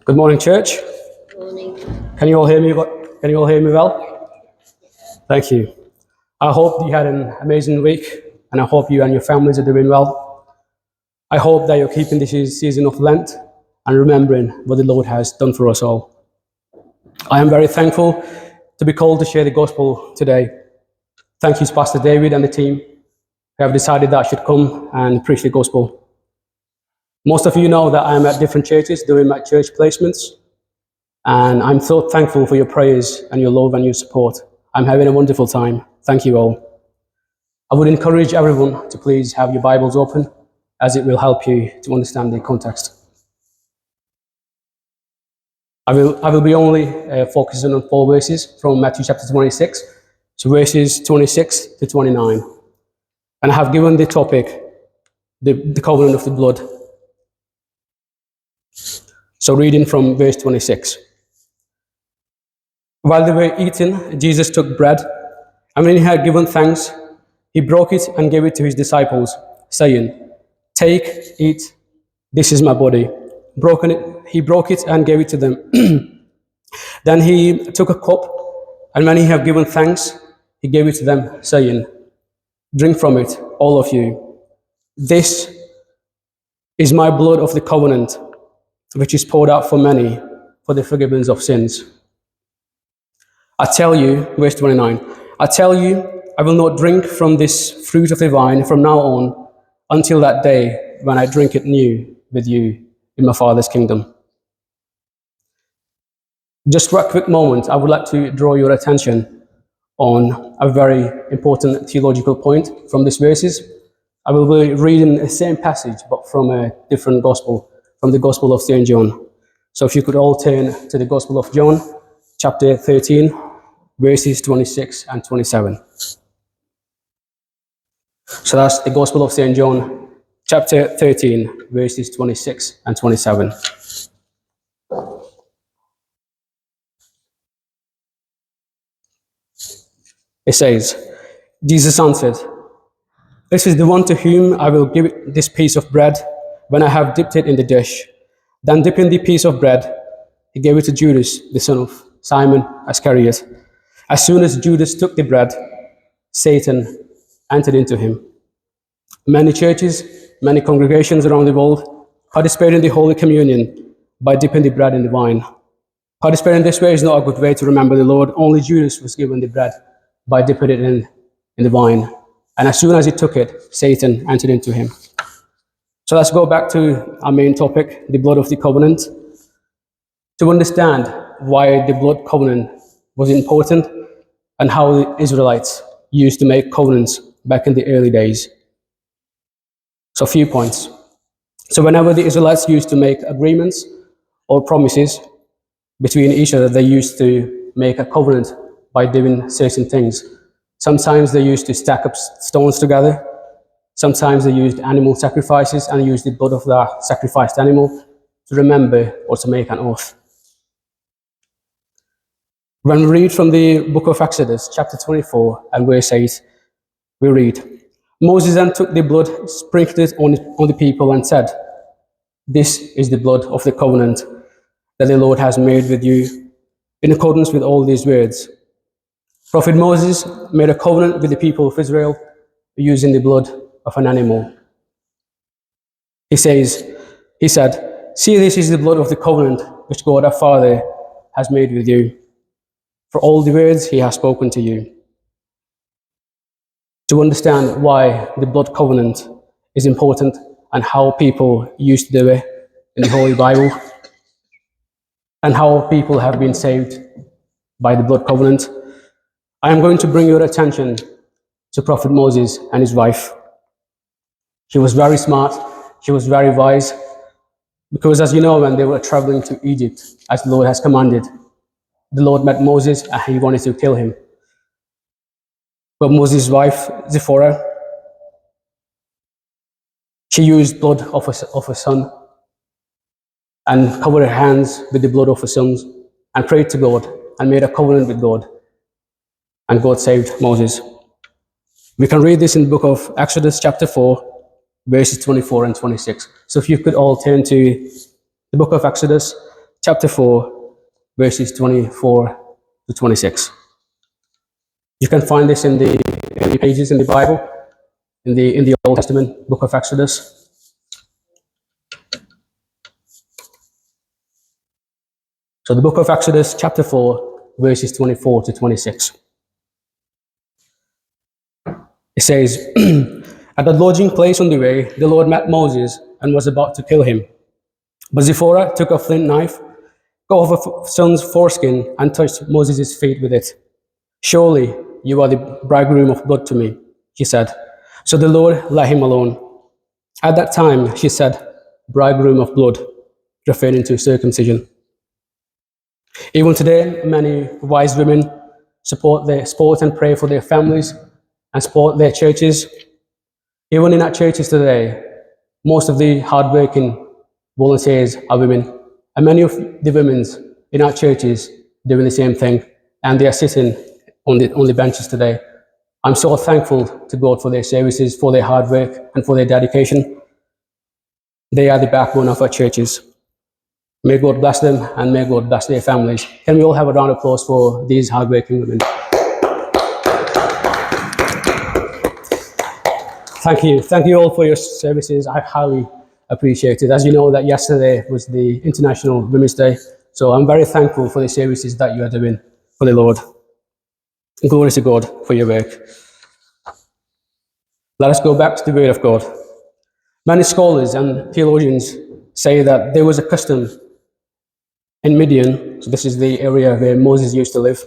Good morning, church. Morning. Can you all hear me? Can you all hear me well? Thank you. I hope you had an amazing week, and I hope you and your families are doing well. I hope that you're keeping this season of Lent and remembering what the Lord has done for us all. I am very thankful to be called to share the gospel today. Thank you to Pastor David and the team who have decided that I should come and preach the gospel. Most of you know that I am at different churches doing my church placements, and I'm so thankful for your prayers and your love and your support. I'm having a wonderful time. Thank you all. I would encourage everyone to please have your Bibles open, as it will help you to understand the context. I will be only focusing on 4 verses from Matthew chapter 26, so verses 26 to 29. And I have given the topic, the covenant of the blood. So reading from verse 26. While they were eating, Jesus took bread, and when he had given thanks, he broke it and gave it to his disciples, saying, "Take, eat, this is my body." He broke it and gave it to them. Then he took a cup, and when he had given thanks, he gave it to them, saying, "Drink from it, all of you. This is my blood of the covenant, which is poured out for many for the forgiveness of sins. I tell you," verse 29, "I tell you, I will not drink from this fruit of the vine from now on until that day when I drink it new with you in my Father's kingdom." Just for a quick moment, I would like to draw your attention on a very important theological point from these verses. I will be reading the same passage, but from a different gospel, from the Gospel of St. John. So if you could all turn to the Gospel of John, chapter 13, verses 26 and 27. So that's the Gospel of St. John, chapter 13, verses 26 and 27. It says, Jesus answered, "This is the one to whom I will give this piece of bread when I have dipped it in the dish." Then dipping the piece of bread, he gave it to Judas, the son of Simon Iscariot. As soon as Judas took the bread, Satan entered into him. Many churches, many congregations around the world participate in the Holy Communion by dipping the bread in the wine. Participating this way is not a good way to remember the Lord. Only Judas was given the bread by dipping it in the wine. And as soon as he took it, Satan entered into him. So let's go back to our main topic, the blood of the covenant. To understand why the blood covenant was important and how the Israelites used to make covenants back in the early days. So a few points. So whenever the Israelites used to make agreements or promises between each other, they used to make a covenant by doing certain things. Sometimes they used to stack up stones together. Sometimes they used animal sacrifices and used the blood of the sacrificed animal to remember or to make an oath. When we read from the book of Exodus, chapter 24 and verse 8, we read, "Moses then took the blood, sprinkled it on the people and said, 'This is the blood of the covenant that the Lord has made with you in accordance with all these words.'" Prophet Moses made a covenant with the people of Israel using the blood of an animal. He said, "See, this is the blood of the covenant which God our Father has made with you, for all the words he has spoken to you." To understand why the blood covenant is important and how people used to do it in the Holy Bible, and how people have been saved by the blood covenant, I am going to bring your attention to Prophet Moses and his wife. She was very smart, she was very wise, because as you know, when they were traveling to Egypt, as the Lord has commanded, the Lord met Moses and he wanted to kill him. But Moses' wife, Zipporah, she used blood of her son and covered her hands with the blood of her sons and prayed to God and made a covenant with God. And God saved Moses. We can read this in the book of Exodus chapter 4, verses 24 and 26. So if you could all turn to the book of Exodus chapter 4, verses 24 to 26. You can find this in the early pages in the Bible, in the Old Testament, book of Exodus. So the book of Exodus, chapter 4, verses 24 to 26. It says, At the lodging place on the way, the Lord met Moses and was about to kill him. But Zipporah took a flint knife, cut off a son's foreskin, and touched Moses' feet with it. Surely you are the bridegroom of blood to me, she said. So the Lord let him alone. At that time, she said, bridegroom of blood, referring to circumcision. Even today, many wise women support and pray for their families and support their churches. Even in our churches today, most of the hardworking volunteers are women. And many of the women in our churches doing the same thing. And they are sitting on the benches today. I'm so thankful to God for their services, for their hard work, and for their dedication. They are the backbone of our churches. May God bless them and may God bless their families. Can we all have a round of applause for these hardworking women? Thank you. Thank you all for your services. I highly appreciate it. As you know, that yesterday was the International Women's Day. So I'm very thankful for the services that you are doing for the Lord. Glory to God for your work. Let us go back to the Word of God. Many scholars and theologians say that there was a custom in Midian, so this is the area where Moses used to live,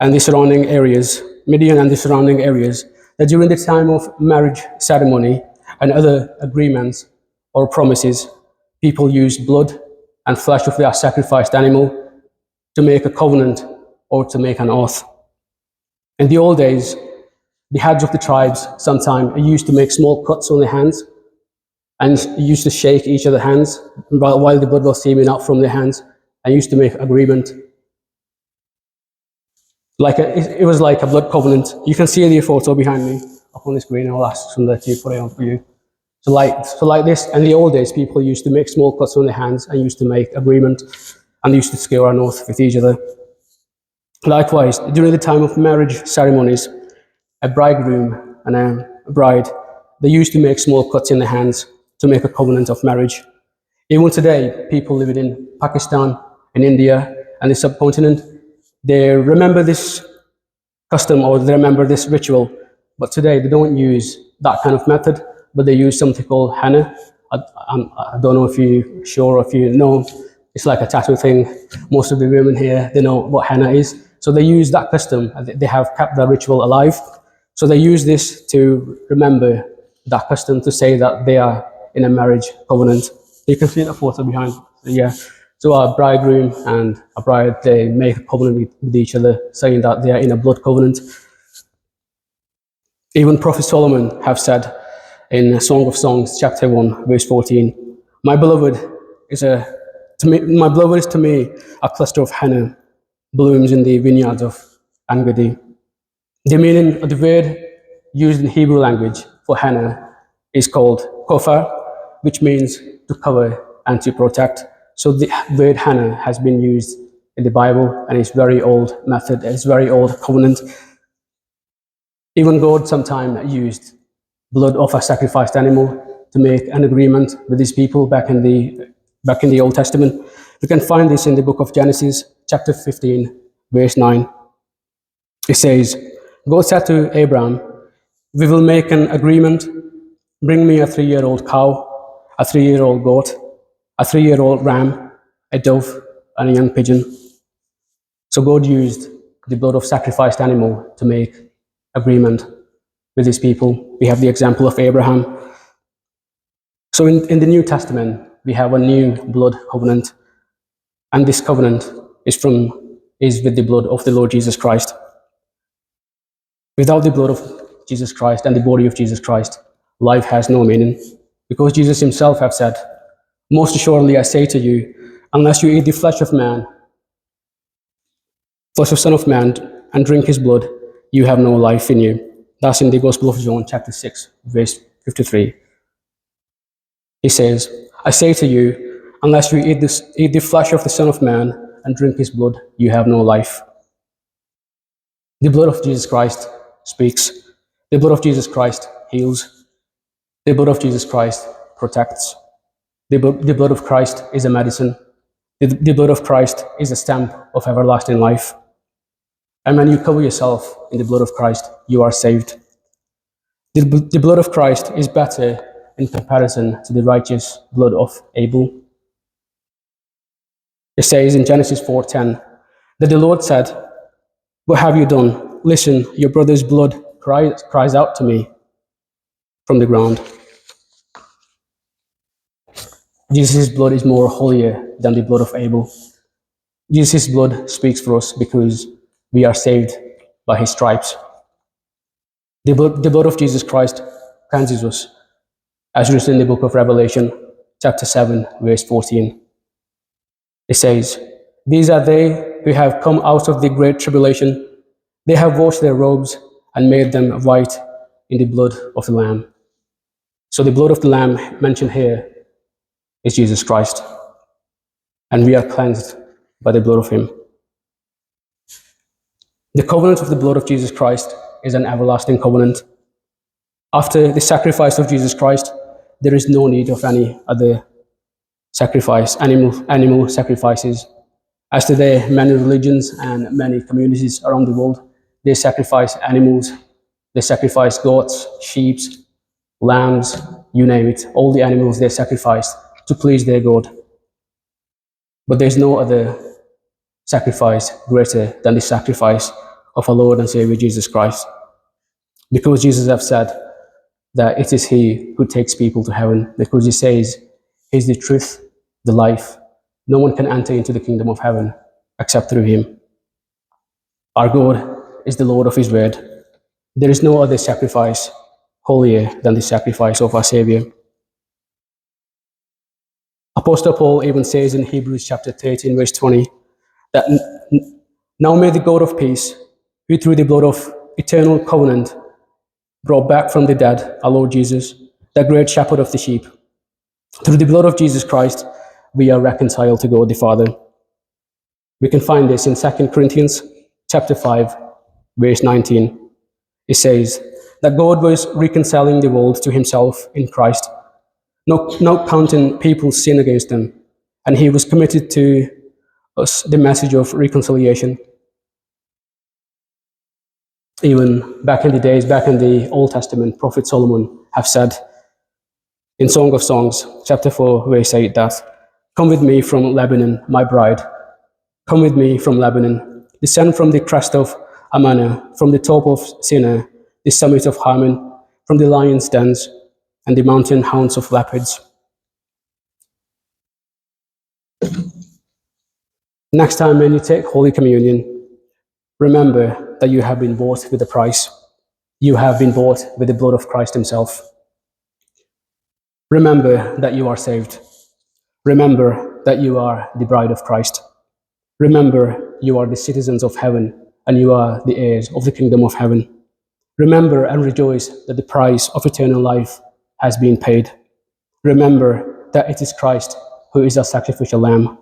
and the surrounding areas, Midian and the surrounding areas, that during the time of marriage ceremony and other agreements or promises, people used blood and flesh of their sacrificed animal to make a covenant or to make an oath. In the old days, the heads of the tribes sometimes used to make small cuts on their hands and used to shake each other's hands while the blood was streaming out from their hands, and used to make agreement. It was like a blood covenant. You can see the photo behind me up on the screen. I'll ask somebody to put it on for you. So like this, in the old days, people used to make small cuts on their hands and used to make agreement, and used to swear an oath with each other. Likewise, during the time of marriage ceremonies, a bridegroom and a bride, they used to make small cuts in their hands to make a covenant of marriage. Even today, people living in Pakistan, in India, and the subcontinent, they remember this custom or they remember this ritual, but today they don't use that kind of method, but they use something called henna. I don't know if you're sure or if you know. It's like a tattoo thing. Most of the women here, they know what henna is. So they use that custom. They have kept that ritual alive. So they use this to remember that custom, to say that they are in a marriage covenant. You can see the photo behind. Yeah. So a bridegroom and a bride, they make a covenant with each other, saying that they are in a blood covenant. Even Prophet Solomon have said in Song of Songs, chapter 1, verse 14, my beloved is to me a cluster of henna, blooms in the vineyards of Engedi. The meaning of the word used in Hebrew language for henna is called kofar, which means to cover and to protect. So the word henna has been used in the Bible, and it's very old method, it's very old covenant. Even God sometimes used blood of a sacrificed animal to make an agreement with his people back in the Old Testament. We can find this in the book of Genesis, chapter 15, verse 9. It says, God said to Abraham, we will make an agreement. Bring me a 3-year-old cow, a 3-year-old goat, a 3-year-old ram, a dove, and a young pigeon. So God used the blood of sacrificed animal to make agreement with his people. We have the example of Abraham. So in the New Testament, we have a new blood covenant, and this covenant is with the blood of the Lord Jesus Christ. Without the blood of Jesus Christ and the body of Jesus Christ, life has no meaning, because Jesus himself have said, most assuredly I say to you, unless you eat the flesh of Son of Man, and drink his blood, you have no life in you. That's in the Gospel of John, chapter 6, verse 53. He says, I say to you, Unless you eat the flesh of the Son of Man and drink his blood, you have no life. The blood of Jesus Christ speaks. The blood of Jesus Christ heals. The blood of Jesus Christ protects. The blood of Christ is a medicine. The blood of Christ is a stamp of everlasting life. And when you cover yourself in the blood of Christ, you are saved. The blood of Christ is better in comparison to the righteous blood of Abel. It says in Genesis 4:10 that the Lord said, "What have you done? Listen, your brother's blood cries out to me from the ground." Jesus' blood is more holier than the blood of Abel. Jesus' blood speaks for us because we are saved by his stripes. The blood of Jesus Christ cleanses us, as written in the book of Revelation, chapter 7, verse 14. It says, "These are they who have come out of the great tribulation. They have washed their robes and made them white in the blood of the Lamb." So the blood of the Lamb mentioned here is Jesus Christ, and we are cleansed by the blood of him. The covenant of the blood of Jesus Christ is an everlasting covenant. After the sacrifice of Jesus Christ, there is no need of any other sacrifice, animal sacrifices. As today, many religions and many communities around the world, they sacrifice animals, they sacrifice goats, sheep, lambs, you name it, all the animals they sacrifice to please their God. But there's no other sacrifice greater than the sacrifice of our Lord and Savior Jesus Christ. Because Jesus has said that it is he who takes people to heaven, because he says he's the truth, the life. No one can enter into the kingdom of heaven except through him. Our God is the Lord of his word. There is no other sacrifice holier than the sacrifice of our Savior. Apostle Paul even says in Hebrews chapter 13, verse 20, that now may the God of peace, who through the blood of eternal covenant brought back from the dead our Lord Jesus, the great shepherd of the sheep, through the blood of Jesus Christ, we are reconciled to God the Father. We can find this in 2 Corinthians chapter 5, verse 19. It says that God was reconciling the world to himself in Christ, not counting people's sin against them, and he was committed to us the message of reconciliation. Even back in the days, back in the Old Testament, Prophet Solomon have said in Song of Songs, chapter 4, verse 8, that, "Come with me from Lebanon, my bride. Come with me from Lebanon. Descend from the crest of Amana, from the top of Sinai, the summit of Hermon, from the lion's dens and the mountain haunts of leopards." Next time when you take Holy Communion, remember that you have been bought with a price. You have been bought with the blood of Christ himself. Remember that you are saved. Remember that you are the bride of Christ. Remember you are the citizens of heaven and you are the heirs of the kingdom of heaven. Remember and rejoice that the price of eternal life has been paid. Remember that it is Christ who is our sacrificial lamb.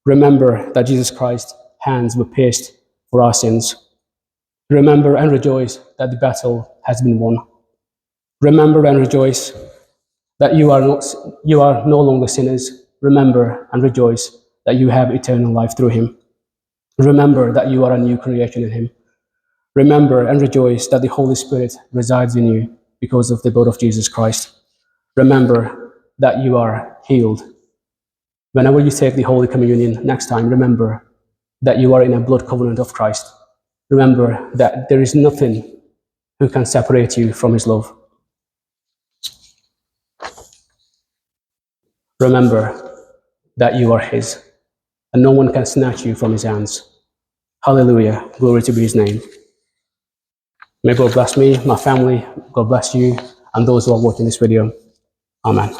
Remember that Jesus Christ's hands were pierced for our sins. Remember and rejoice that the battle has been won. Remember and rejoice that you are no longer sinners. Remember and rejoice that you have eternal life through him. Remember that you are a new creation in him. Remember and rejoice that the Holy Spirit resides in you because of the blood of Jesus Christ. Remember that you are healed. Whenever you take the Holy Communion next time, remember that you are in a blood covenant of Christ. Remember that there is nothing who can separate you from his love. Remember that you are his, and no one can snatch you from his hands. Hallelujah. Glory to be his name. May God bless me, my family. God bless you, and those who are watching this video. Amen.